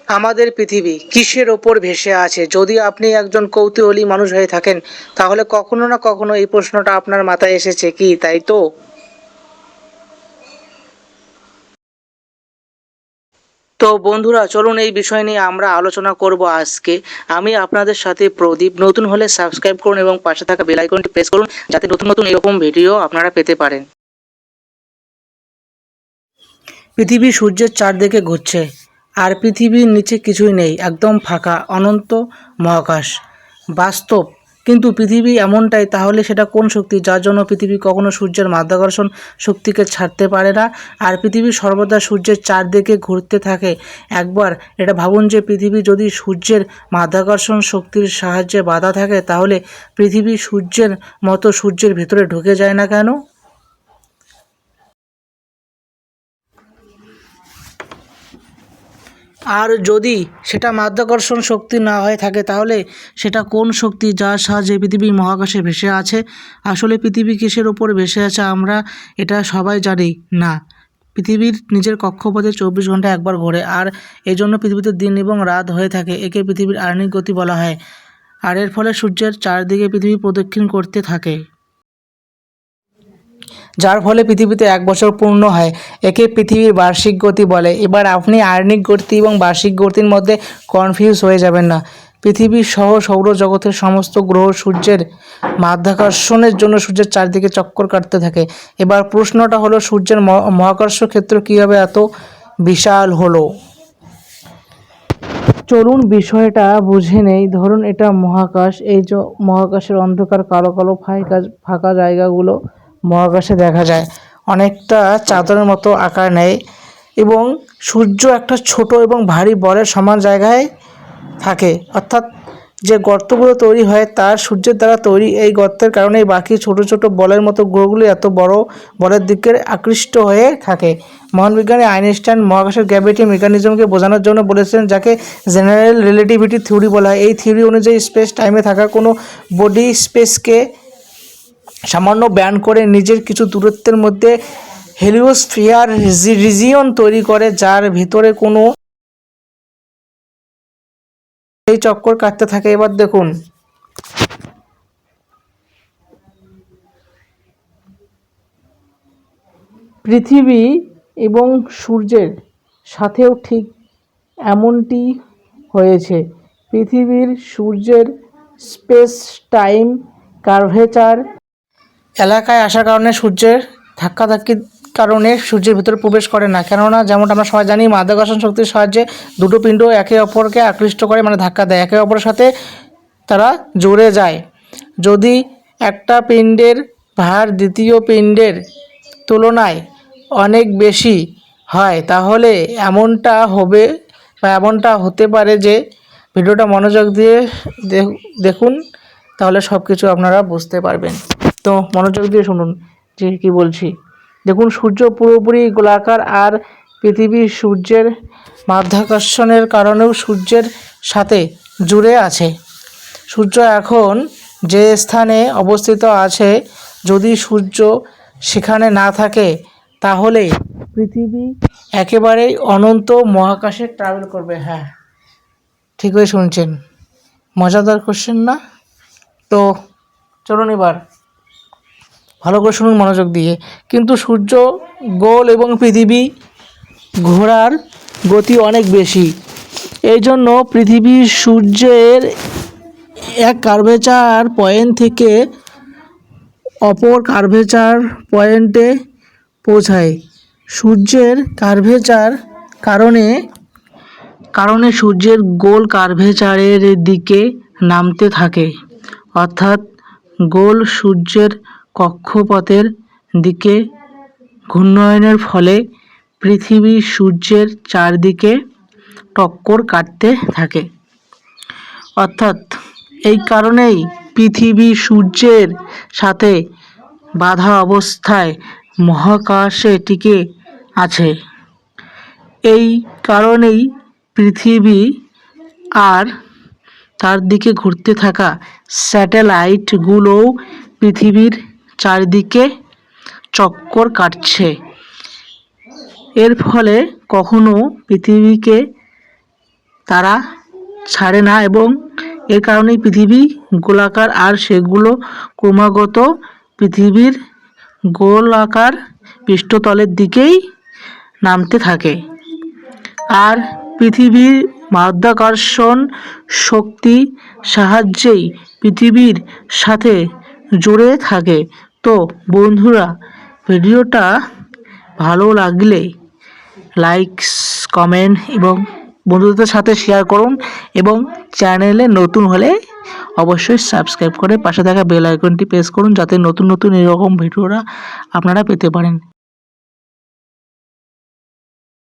আমাদের পৃথিবী কিসের ওপর ভেসে আছে? যদি আপনি একজন কৌতূহলী মানুষ হয়ে থাকেন, তাহলে কখনো না কখনো এই প্রশ্নটা আপনার মাথায় এসেছে কি, তাই তো? তো বন্ধুরা, চলুন এই বিষয় নিয়ে আমরা আলোচনা করব আজকে। আমি আপনাদের সাথে প্রদীপ। নতুন হলে সাবস্ক্রাইব করুন এবং পাশে থাকা বেল আইকনটি প্রেস করুন, যাতে নতুন নতুন এরকম ভিডিও আপনারা পেতে পারেন। পৃথিবী সূর্যের চারদিকে ঘুরছে, আর পৃথিবীর নিচে কিছুই নেই, একদম ফাঁকা অনন্ত মহাকাশ। বাস্তব, কিন্তু পৃথিবী এমনটাই। তাহলে সেটা কোন শক্তি যার জন্য পৃথিবী কখনো সূর্যের মাধ্যাকর্ষণ শক্তিকে ছাড়তে পারে না, আর পৃথিবী সর্বদা সূর্যের চারদিকে ঘুরতে থাকে? একবার এটা ভাবুন যে পৃথিবী যদি সূর্যের মাধ্যাকর্ষণ শক্তির সাহায্যে বাধা থাকে, তাহলে পৃথিবী সূর্যের মতো সূর্যের ভিতরে ঢুকে যায় না কেন? আর যদি সেটা মাধ্যাকর্ষণ শক্তি না হয়ে থাকে, তাহলে সেটা কোন শক্তি যার সাহায্যে পৃথিবী মহাকাশে ভেসে আছে? আসলে পৃথিবী কিসের ওপর ভেসে আছে আমরা এটা সবাই জানি না। পৃথিবীর নিজের কক্ষপথে 24 ঘন্টা একবার ঘোরে, আর এজন্য পৃথিবীতে দিন এবং রাত হয়ে থাকে। একে পৃথিবীর আহ্নিক গতি বলা হয়। আর এর ফলে সূর্যের চারদিকে পৃথিবী প্রদক্ষিণ করতে থাকে, যার ফলে পৃথিবীতে 1 বছর পূর্ণ হয়। একে পৃথিবীর বার্ষিক গতি বলে। এবার আপনি আহ্নিক গতি এবং বার্ষিক গতির মধ্যে কনফিউজ হয়ে যাবেন না। পৃথিবী সহ সৌরজগতের সমস্ত গ্রহ সূর্যের মাধ্যাকর্ষণের জন্য সূর্যের চারদিকে চক্কর কাটতে থাকে। এবার প্রশ্নটা হলো, সূর্যের মহাকর্ষ ক্ষেত্র কীভাবে এত বিশাল হলো? চলুন বিষয়টা বুঝে নেই। ধরুন এটা মহাকাশ। এই যে মহাকাশের অন্ধকার কালো কালো ফাঁকা ফাঁকা জায়গাগুলো মহাকাশে দেখা যায়, অনেকটা চাদরের মতো আকার নেয়, এবং সূর্য একটা ছোট এবং ভারী বলের সমান জায়গায় থাকে। অর্থাৎ যে গর্তগুলো তৈরি হয় তার সূর্যের দ্বারা তৈরি। এই গর্তের কারণেই বাকি ছোট ছোট বলের মতো গ্রহগুলি এত বড় বলের দিকে আকৃষ্ট হয়ে থাকে। মহান বিজ্ঞানী আইনস্টাইন মহাকাশের গ্র্যাভিটি মেকানিজমকে বোঝানোর জন্য বলেছিলেন, যাকে জেনারেল রিলেটিভিটি থিওরি বলা হয়। এই থিওরি অনুযায়ী স্পেস টাইমে থাকা কোনো বডি স্পেসকে সামান্য ব্যান্ড করে নিজের কিছু দূরত্বের মধ্যে হেলিওস্ফিয়ার রিজিয়ন তৈরি করে, যার ভিতরে কোনো এই চক্কর কাটতে থাকে। এবার দেখুন, পৃথিবী এবং সূর্যের সাথেও ঠিক এমনটি হয়েছে। পৃথিবীর সূর্যের স্পেস টাইম কার্ভেচার এলাকায় আসার কারণে সূর্যের ধাক্কাধাক্কির কারণে সূর্যের ভিতরে প্রবেশ করে না। কেননা যেমনটা আমরা সবাই জানি, মাধ্যাকর্ষণ শক্তির সাহায্যে দুটো পিণ্ড একে অপরকে আকৃষ্ট করে, মানে ধাক্কা দেয়, একে অপরের সাথে তারা জুড়ে যায়। যদি একটা পিণ্ডের ভার দ্বিতীয় পিণ্ডের তুলনায় অনেক বেশি হয়, তাহলে এমনটা হবে বা এমনটা হতে পারে যে, ভিডিওটা মনোযোগ দিয়ে দেখুন, তাহলে সব কিছু আপনারা বুঝতে পারবেন। তো মনোযোগ দিয়ে শুনুন যে কী বলছি। দেখুন, সূর্য পুরোপুরি গোলাকার, আর পৃথিবী সূর্যের মাধ্যাকর্ষণের কারণেও সূর্যের সাথে জুড়ে আছে। সূর্য এখন যে স্থানে অবস্থিত আছে, যদি সূর্য সেখানে না থাকে, তাহলে পৃথিবী একেবারেই অনন্ত মহাকাশে ট্রাভেল করবে। হ্যাঁ, ঠিকই শুনছেন। মজাদার কোশ্চেন না? তো চলুন এবার ভালো করে শুনুন মনোযোগ দিয়ে। কিন্তু সূর্য গোল এবং পৃথিবী ঘোরার গতি অনেক বেশি। এই জন্য পৃথিবী সূর্যের এক কার্ভেচার পয়েন্ট থেকে অপর কার্ভেচার পয়েন্টে পৌঁছায়। সূর্যের কার্ভেচার কারণে কারণে সূর্যের গোল কার্ভেচারের দিকে নামতে থাকে। অর্থাৎ গোল সূর্যের কক্ষপথের দিকে ঘূর্ণায়নের ফলে পৃথিবী সূর্যের চারদিকে টক্কর কাটতে থাকে। অর্থাৎ এই কারণেই পৃথিবী সূর্যের সাথে বাঁধা অবস্থায় মহাকাশে টিকে আছে। এই কারণেই পৃথিবী আর তার দিকে ঘুরতে থাকা স্যাটেলাইটগুলোও পৃথিবীর চারদিকে চক্কর কাটছে। এর ফলে কখনো পৃথিবীকে তারা ছাড়ে না এবং এর কারণেই পৃথিবী গোলাকার আর সেগুলো ক্রমাগত পৃথিবীর গোলাকার পৃষ্ঠতলের দিকেই নামতে থাকে। আর পৃথিবীর মাধ্যাকর্ষণ শক্তি সাহায্যেই পৃথিবীর সাথে জুড়ে থাকে। তো বন্ধুরা, ভিডিওটা ভালো লাগলে লাইক, কমেন্ট এবং বন্ধুদের সাথে শেয়ার করুন এবং চ্যানেলে নতুন হলে অবশ্যই সাবস্ক্রাইব করে পাশে থাকা বেল আইকনটি প্রেস করুন, যাতে নতুন নতুন এরকম ভিডিওরা আপনারা পেতে পারেন।